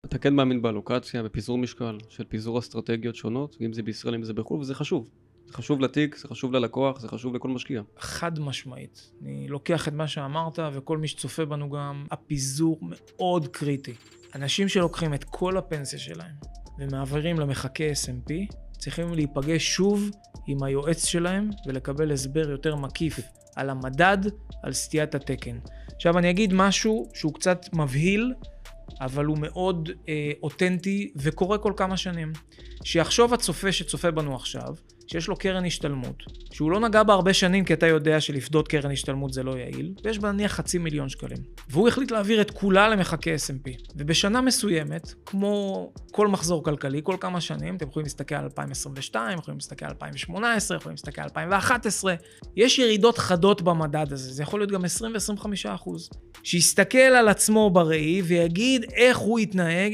אתה כן מאמין באלוקציה, בפיזור משקל, של פיזור אסטרטגיות שונות, אם זה בישראל, אם זה בחו"ל, וזה חשוב. זה חשוב לתיק, זה חשוב ללקוח, זה חשוב לכל משקיע. חד משמעית. אני לוקח את מה שאמרת, וכל מי שצופה בנו גם, הפיזור מאוד קריטי. אנשים שלוקחים את כל הפנסיה שלהם, ומעבירים למחקי S&P, צריכים להיפגש שוב עם היועץ שלהם, ולקבל הסבר יותר מקיף על המדד, על סטיית התקן. עכשיו אני אגיד משהו שהוא קצת מבהיל, אבל הוא מאוד אותנטי וקורה כל כמה שנים. שיחשוב הצופה שצופה בנו עכשיו, שיש לו קרן השתלמות, שהוא לא נגע בה הרבה שנים, כי אתה יודע שלפדות קרן השתלמות זה לא יעיל, ויש בה נניח 500,000 שקלים. והוא החליט להעביר את כולה למחקי S&P. ובשנה מסוימת, כמו כל מחזור כלכלי, כל כמה שנים, אתם יכולים להסתכל על 2022, יכולים להסתכל על 2018, יכולים להסתכל על 2011, יש ירידות חדות במדד הזה, זה יכול להיות גם 20 ו-25%. שיסתכל על עצמו בראי ויגיד איך הוא יתנהג